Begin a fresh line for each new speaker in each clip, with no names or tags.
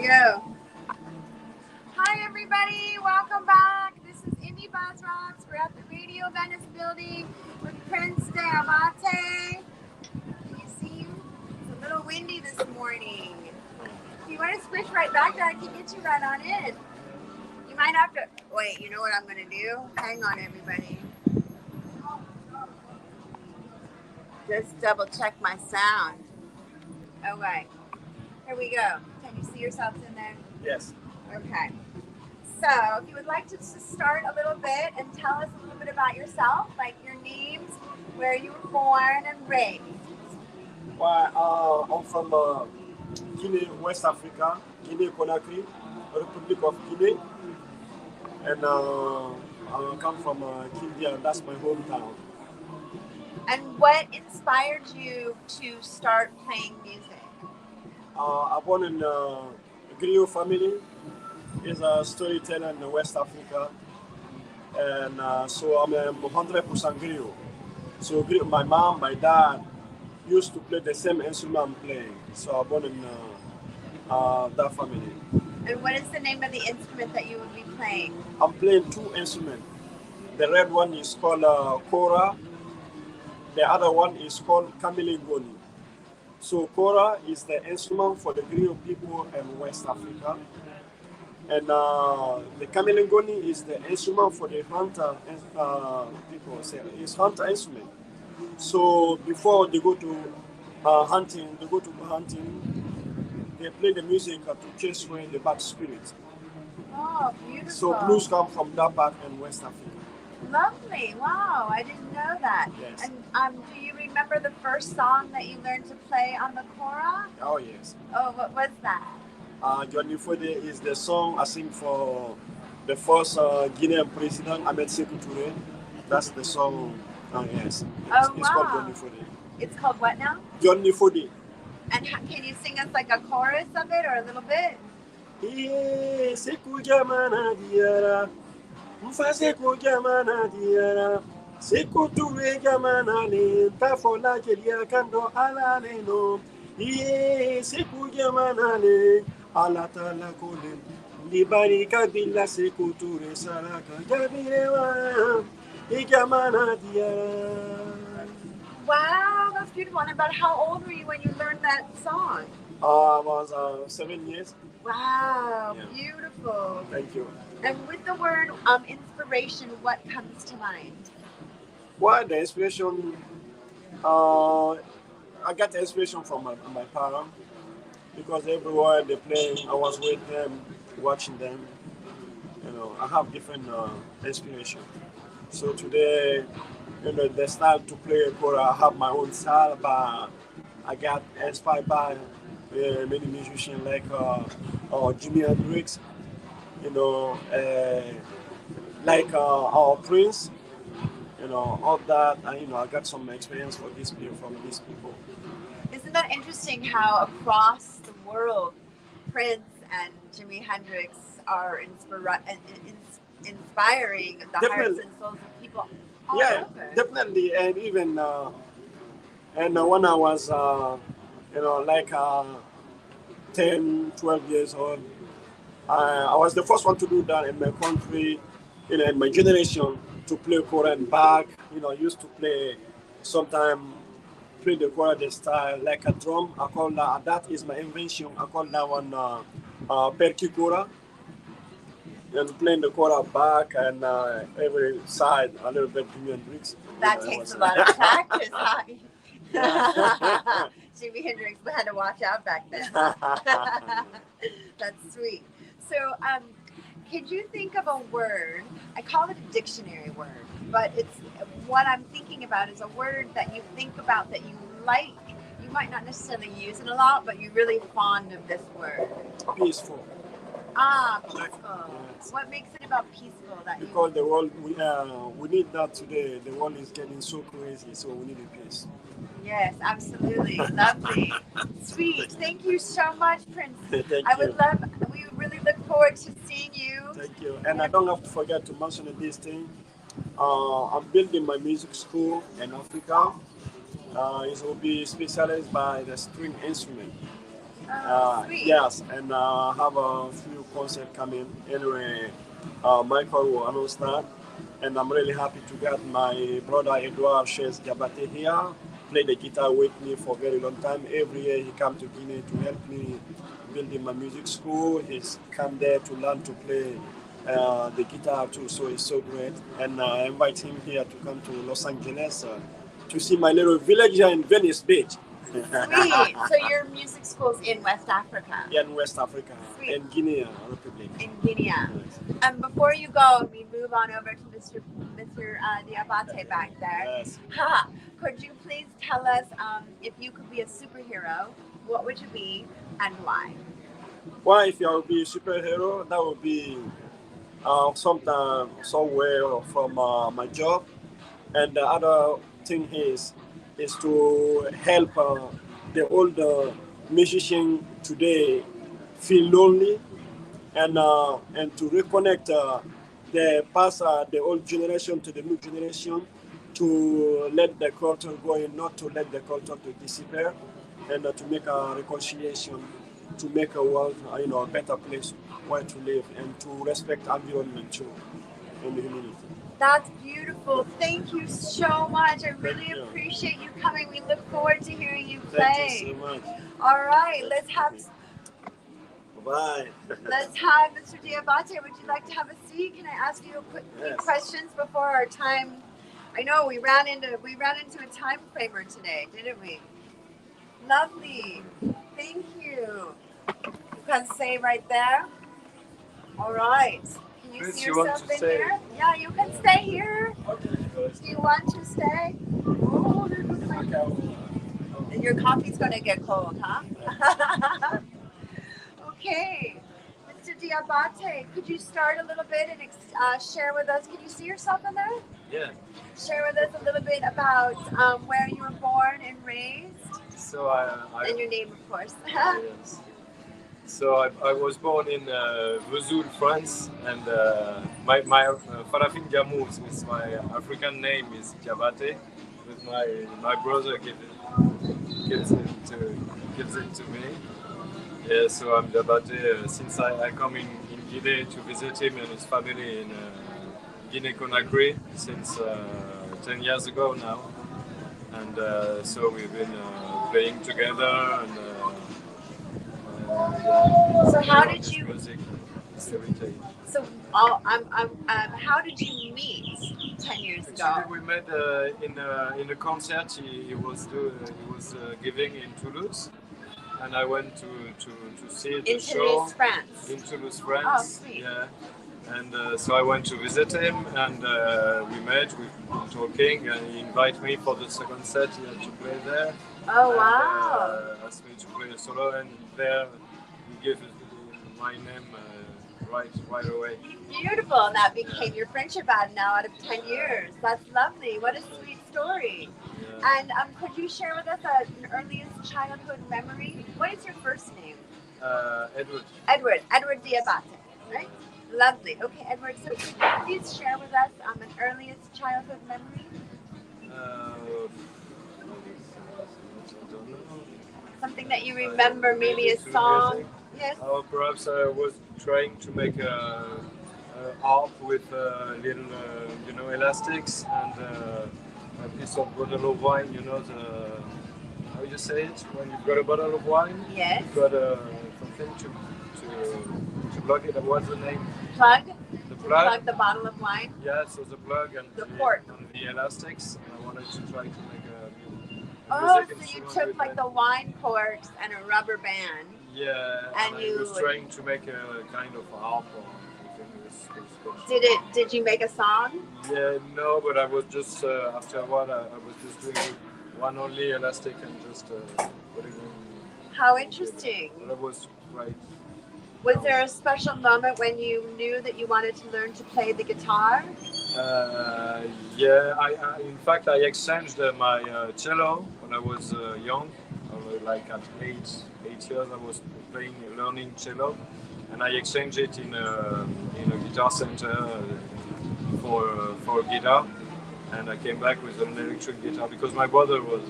we go. Hi, everybody. Welcome back. This is Indie-Filmakker. We're at the Radio Venice building with Prince Diabate. Can you see him? It's a little windy this morning. If you want to switch right back there, I can get you right on in. You might have to... Wait, you know what I'm going to do? Hang on, everybody. Just double check my sound. Okay. Here we go. Can you see yourselves in there?
Yes.
Okay. So, if you would like to start a little bit and tell us a little bit about yourself, like your names, where you were born and raised.
Well, I'm from Guinea, West Africa, Guinea-Conakry, Republic of Guinea, and I come from Kindia, and that's my hometown.
And what inspired you to start playing music?
I'm born in a griot family. Is a storyteller in West Africa, and so I'm 100% griot. So my mom, my dad used to play the same instrument I'm playing. So I'm born in that family.
And what is the name of the instrument that you would be playing?
I'm playing two instruments. The red one is called kora. The other one is called kamilingoni. So kora is the instrument for the griot people in West Africa. And the kamilingoni is the instrument for the hunter people. It's hunter instrument. So before they go to hunting, they play the music to chase away the bad spirit.
Oh, beautiful.
So blues come from that part in West Africa.
Lovely. Wow, I didn't know that.
Yes.
And do you remember the first song that you learned to play on the kora?
Oh, yes.
Oh, what was that?
Johnny Fode is the song I sing for the first Guinean president, Ahmed Sekou Touré. That's the song, yes. It's called Johnny Fode.
It's called what now?
Johnny Fode.
And can you sing us like a chorus of it or a little bit?
Yeah, Sekou Jamana Diara. Mfa Sekou Jamana Diara. Sekou Touré Jamana Le. Tafola Kelia Kando Ala Le No. Yeah, Sekou Jamana Le. Alatala Kole. Libari Kabila Sekou Touré Saraka. Jabirewa. Jamana Diara.
Wow, that's beautiful. And about how old were you when you learned that song?
I was 7 years.
Wow,
Yeah.
Beautiful.
Thank you.
And with the word inspiration, what comes to mind?
Well, the inspiration, I got the inspiration from my parents because everywhere they play, I was with them, watching them. You know, I have different inspiration. So today, you know, the style to play kora, I have my own style, but I got inspired by many musicians like Jimi Hendrix, you know, like our Prince, you know, all that. And, you know, I got some experience from these people.
Isn't that interesting how across the world, Prince and Jimi Hendrix are inspiring the hearts and souls of people all over?
Definitely. And even when I was, you know, like 10, 12 years old, I was the first one to do that in my country, you know, in my generation, to play kora and back. You know, I used to play sometimes play the kora the style like a drum. I call that is my invention. I call that one percu kora. And playing the kora back and every side a little bit Jimi Hendrix.
That takes a lot of practice, huh? Jimi Hendrix had to watch out back then. That's sweet. So, could you think of a word? I call it a dictionary word, but it's what I'm thinking about is a word that you think about that you like. You might not necessarily use it a lot, but you're really fond of this word.
Peaceful.
Peaceful. Yes. What makes it about peaceful that
because the world we need that today. The world is getting so crazy, so we need a peace.
Yes, absolutely. Lovely. Sweet. Thank you so much, Prince.
Thank you.
We really look forward to seeing you.
Thank you. And I don't have to forget to mention this thing. I'm building my music school in Africa. It will be specialized by the string instrument.
Sweet.
Yes, and I have a few concerts coming. Anyway, Michael will announce that, and I'm really happy to get my brother Edouard Chez Diabate here, play the guitar with me for a very long time. Every year he come to Guinea to help me building my music school. He's come there to learn to play the guitar too, so it's so great. And I invite him here to come to Los Angeles to see my little village here in Venice Beach.
Sweet. So your music school's in West Africa?
Yeah, in West Africa,
Sweet.
in Guinea Republic.
In Guinea. And before you go, we move on over to Mr. Diabate back there.
Yes.
Could you please tell us if you could be a superhero, what would you be and why?
Why, if you would be a superhero, that would be somewhere from my job. And the other thing is to help the older musician today feel lonely and to reconnect the past, the old generation to the new generation, to let the culture go and not to let the culture to disappear, and to make a reconciliation, to make a world, a better place where to live and to respect environment too in the humanity.
That's beautiful. Thank you so much. I really appreciate you coming. We look forward to hearing you play.
Thank you so much.
All right, let's have
Bye.
Let's have Mr. Diabate. Would you like to have a seat? Can I ask you a few questions before our time? I know we ran into a time framer today, didn't we? Lovely. Thank you. You can stay right there. All right. Can you see yourself in here? Yeah, you can stay here. Do you want to stay? Oh, your coffee's going to get cold, huh? Okay. Mr. Diabate, could you start a little bit and share with us? Can you see yourself in there?
Yeah.
Share with us a little bit about where you were born and raised.
So
and your name, of course.
Yes. So I was born in Vesoul, France, and my Farafin Jamous with my African name is Diabate, but my brother gives it to me. Yeah, so I'm Diabate since I come in Guinea to visit him and his family in Guinea-Conakry since 10 years ago now, and so we've been playing together and.
So how did you?
Music,
so how did you meet 10 years ago?
Actually, we met in a concert he was giving in Toulouse, and I went to see the show.
Toulouse, France.
In Toulouse, France.
Oh, sweet.
Yeah. And so I went to visit him, and we met. We've been talking, and he invited me for the second set. He had to play there.
Oh,
and,
wow!
Asked me to play a solo, and there he gave my name right away.
Beautiful, and that became your friendship ad now out of 10 years. That's lovely. What a sweet story.
Yeah.
And could you share with us an earliest childhood memory? What is your first name?
Edward.
Edward Diabate, right? Lovely. Okay, Edward, so could you please share with us an earliest childhood memory?
I don't know.
Something that you remember, maybe a song? Yes.
Perhaps I was trying to make a harp with little, elastics and a piece of bottle of wine. How you say it? When you've got a bottle of wine,
yes.
You've got something to plug it. What's the name?
Plug.
The plug.
Plug the bottle of wine.
Yeah, so the plug and
the port
and the elastics. I wanted to try to make
so you took like the wine corks and a rubber band.
Yeah, and I was trying to make a kind of harp or something.
Did you make a song?
Yeah, no, but I was just after a while I was just doing one only elastic and just putting in.
How interesting.
That was right.
Was there a special moment when you knew that you wanted to learn to play the guitar?
Yeah, in fact I exchanged my cello when I was young, like at 8 years I was learning cello, and I exchanged it in a guitar center for a guitar, and I came back with an electric guitar because my brother was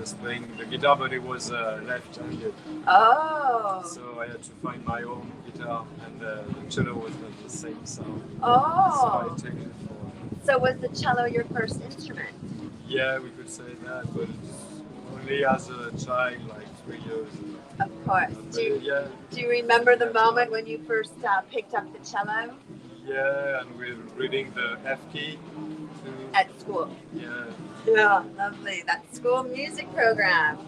was playing the guitar, but it was left-handed.
Oh.
So I had to find my own guitar, and the cello was not the same sound.
Oh.
So I took it for.
So was the cello your first instrument?
Yeah, we could say that, but only as a child, like 3 years.
Of course.
Yeah.
Do you remember the moment when you first picked up the cello?
Yeah, and we're reading the F key.
At school?
Yeah.
Yeah, lovely. That school music program.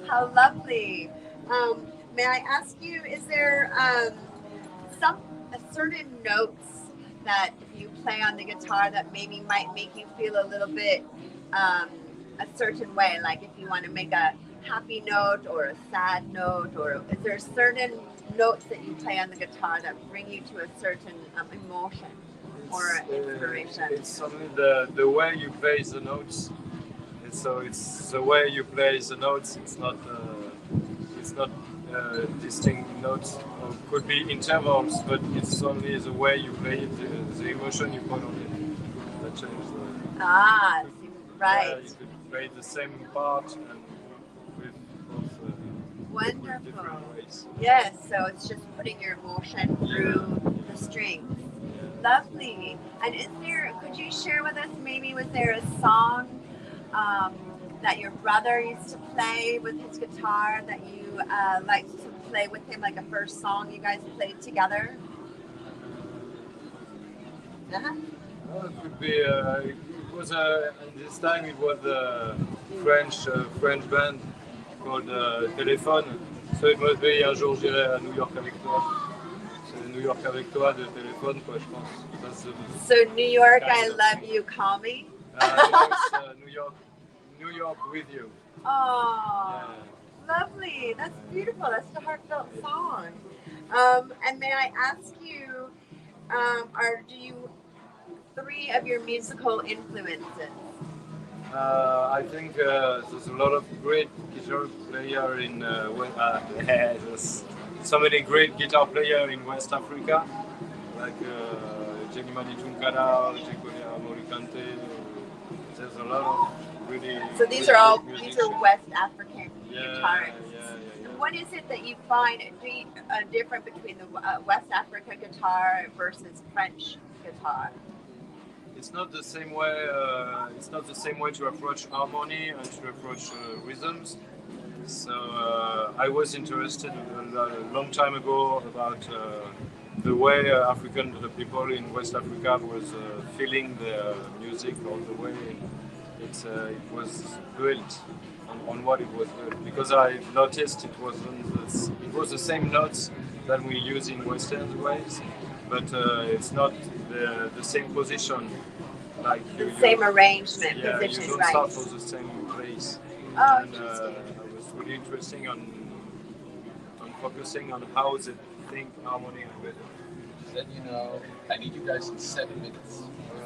How lovely. May I ask you, is there some certain notes that you play on the guitar that maybe might make you feel a little bit a certain way? Like if you want to make a happy note or a sad note, or is there certain notes that you play on the guitar that bring you to a certain emotion or inspiration?
It's only the way you play the notes. So it's the way you play the notes. It's not distinct notes. Or could be intervals, but it's only the way you play it, the emotion you put on it that changes.
Ah, right.
Yeah, you could play the same part and with both
Wonderful.
different ways.
Yes, so it's just putting your emotion through the strings. Lovely. And could you share with us, maybe was there a song that your brother used to play with his guitar that you liked to play with him, like a first song you guys played together? Uh-huh.
It could be. It was this time it was a French band called Téléphone. So it must be Un jour j'irai à New York avec toi. C'est New York avec toi de Téléphone, quoi, je pense.
So New York, I love you, call me.
No, it's New York with you.
Oh,
yeah.
Lovely. That's beautiful. That's a heartfelt song. And may I ask you, do you three of your musical influences?
I think there's a lot of great guitar player in there's so many great guitar players in West Africa, like Jenny Tunkara, Jekolia Morikante. There's a lot of really.
So these are West African guitarists.
Yeah.
What is it that you find different between the West Africa guitar versus French guitar?
It's not the same way. It's not the same way to approach harmony and to approach rhythms. So I was interested a long time ago about the way African people in West Africa was feeling the music, or the way it was built on what it was built. Because I noticed it was the same notes that we use in Western ways, but it's not the same position. Like the
same arrangement,
yeah,
position,
you don't
right?
start from the same place.
Oh,
and it was really interesting on focusing on how they think harmony and rhythm.
Then I need you guys in 7 minutes.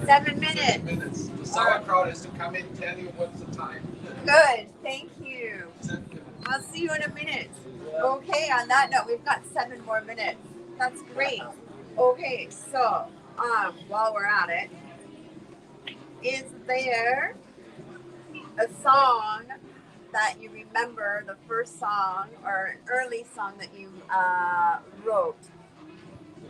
7 minutes.
7 minutes. The sauerkraut is to come in, tell you what's the time.
Good, thank you.
7 minutes.
I'll see you in a minute. Okay, on that note, we've got 7 more minutes. That's great. Okay, so while we're at it, is there a song that you remember, the first song or an early song that you wrote?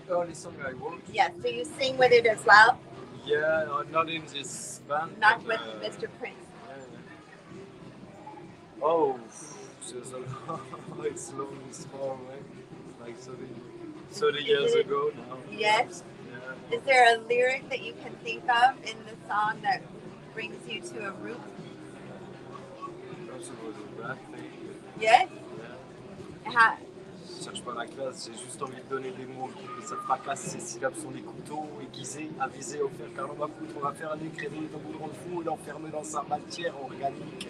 The early song I wrote?
Yes, do you sing with it as well?
Yeah, not in this band.
Not with Mr. Prince.
Yeah. Oh, there's a lot. It's long, it's far away. Like 30 years ago now.
Yes.
Yeah.
Is there a lyric that you can think of in the song that brings you to a root?
Perhaps it was a bad thing.
Yes.
Yeah. Je cherche pas la classe, j'ai juste envie de donner des mots qui ça fracasse. Ces syllabes sont des couteaux aiguisés, avisés, offerts car l'on va foutre. On va faire un écrivain d'un boudron de fou, l'enfermer dans sa matière organique.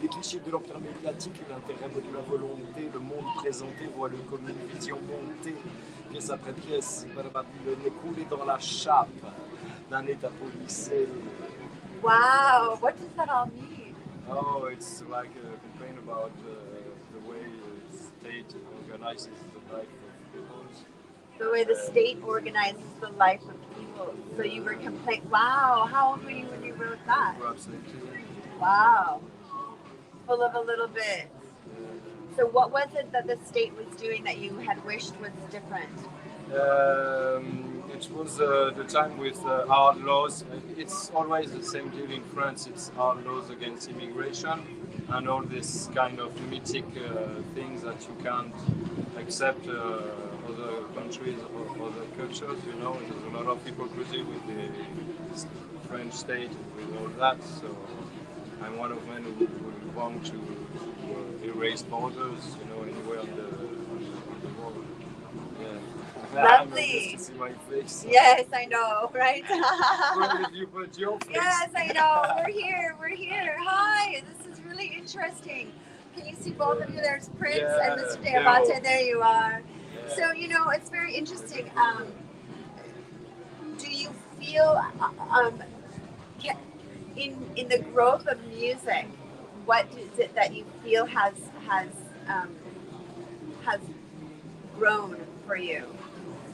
Les clichés de l'empire médiatique, l'intérêt de la volonté, le monde présenté voit le comme une vision montée. Pièce après pièce, Babylone est coulée dans la chape d'un état policé.
Wow, what does that all mean?
Oh, it's like a complaint about the way the state organizes the life of people.
The way the state organizes the life of people. So you were complaining. Wow, how old were you when you wrote that?
Perhaps 18.
Wow. full of a little bit. So what was it that the state was doing that you had wished was different?
It was the time with hard laws. It's always the same deal in France. It's hard laws against immigration and all this kind of mythic things that you can't accept other countries or other cultures. You know, there's a lot of hypocrisy with the French state with all that. So I'm one of men who want to erase borders. You know, anywhere on the world. Yeah.
Lovely.
Just to see my face.
Yes, I know, right?
Where did you put your face?
Yes, I know. We're here. We're here. Hi. This is really interesting. Can you see both of you? There's Prince and Mr. Diabate. There you are.
Yeah.
So, you know, it's very interesting. Do you feel in the growth of music, what is it that you feel has grown for you?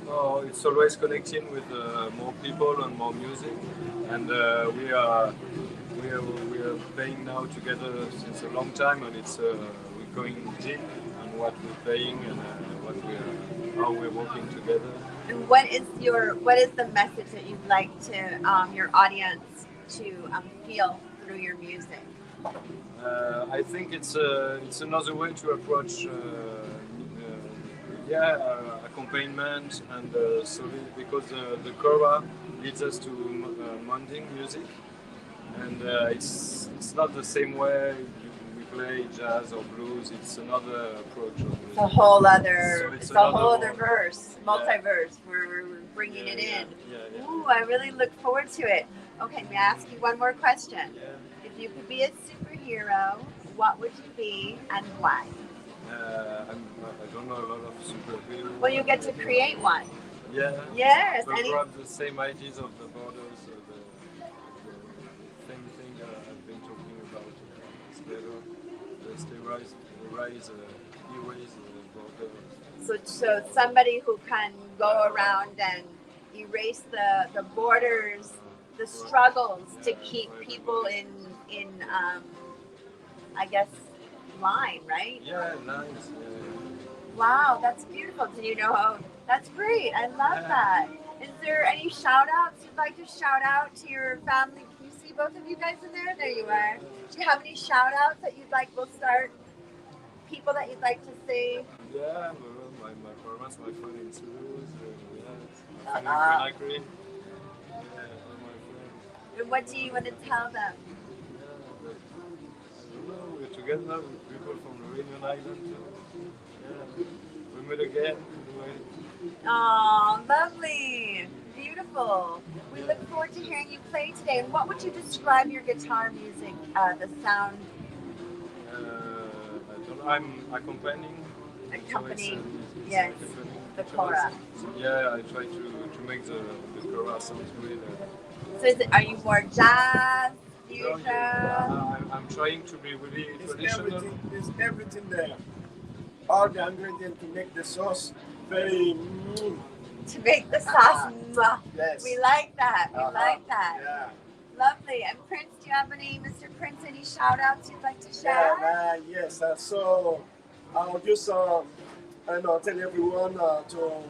Oh, it's always connecting with more people and more music, and we are playing now together since a long time, and it's we're going deep on what we're playing and how we're working together.
And what is the message that you'd like to your audience to feel through your music?
I think it's another way to approach accompaniment and because the kora leads us to mundane music, and it's not the same way we play jazz or blues. It's another approach.
It's a whole other.
So
it's a whole other verse, multiverse.
Yeah.
We're bringing it in.
Yeah.
Ooh, I really look forward to it. Okay, may I ask you one more question?
Yeah.
If you could be a superhero, what would you be and why?
I don't know a lot of superheroes.
Well, you get to create one.
Yeah.
Yes.
But perhaps the same ideas of the borders, the same thing I've been talking about together. Erase the borders.
So somebody who can go around and erase the borders, the struggles to keep people in I guess line, right?
Yeah, nice. Yeah.
Wow, that's beautiful. Do you know how? That's great. I love that. Is there any shout outs you'd like to shout out to your family? Can you see both of you guys in there? There you are. Do you have any shout outs that you'd like? We'll start. People that you'd like to say?
Yeah, my parents, my friend in Toulouse, my friend in Conakry. All my friends.
And what do you want to tell them?
We're together with people from the Reunion Island. We meet again.
Oh, lovely. Beautiful. We look forward to hearing you play today. And what would you describe your guitar music, the sound?
I'm accompanying.
Accompanying,
so
yes, the kora.
Yeah, I try to make the kora sound really.
So are you more jazz, fusion?
I'm trying to be really traditional.
There's everything there. All the ingredients to make the sauce very.
To make the sauce.
Yes.
We like that. We like that.
Yeah.
Lovely. And Prince, do you have any, Mr. Prince, any shout outs you'd like to share?
Yes. So I'll just tell everyone to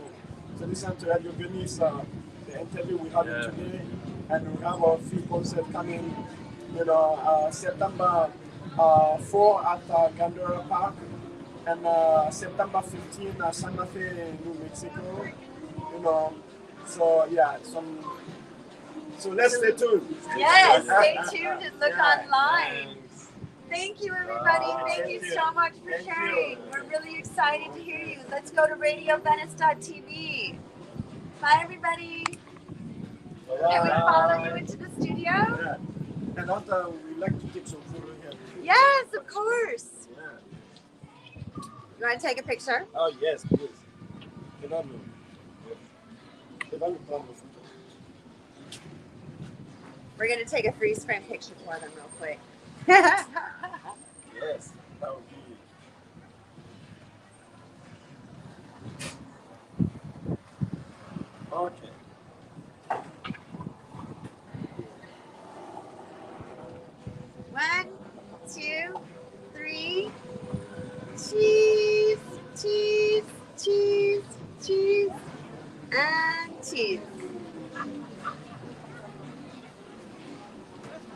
listen to Radio Venice, the interview we had today, and we have our fifth concert coming, September 4 at Gandora Park, and September 15 at Santa Fe, New Mexico. So let's stay tuned.
Yes, stay tuned and look online.
Thanks.
Thank you, everybody. Thank you so much for sharing. We're really excited to hear you. Let's go to radiovenice.tv. Bye, everybody. Can we follow you into the studio?
Yeah. And after, we'd like to take some photo here.
Yes, of course.
Yeah.
You want to take a picture?
Oh, yes, please.
We're going to take a freeze frame picture for them real quick.
Yes, that would be. Okay.
1, 2, cheese.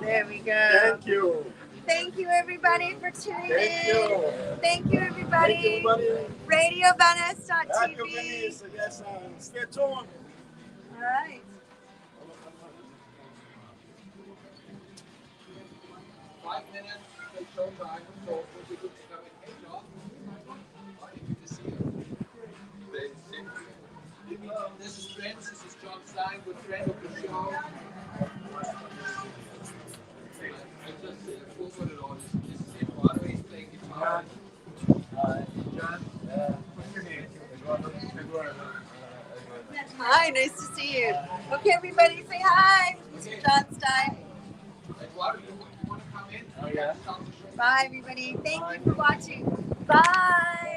There we go.
Thank you.
Thank you, everybody, for tuning
Thank
in.
you.
Thank you, everybody.
Thank you, everybody.
RadioVenice.tv.
Venice, yes, stay tuned.
All right.
5 minutes till showtime, so we'll be good to come in. Hey, John. Hi, good to see you. This is Prince, this is John Stein, good friend of the show. I just forwarded all this is Eduardo, he's playing guitar. John, what's your name? Eduardo.
Hi, nice to see you. Okay, everybody, say hi. Mr. John Stein.
Eduardo, you want to come in?
Oh, yeah.
Bye, everybody. Thank you for watching. Bye.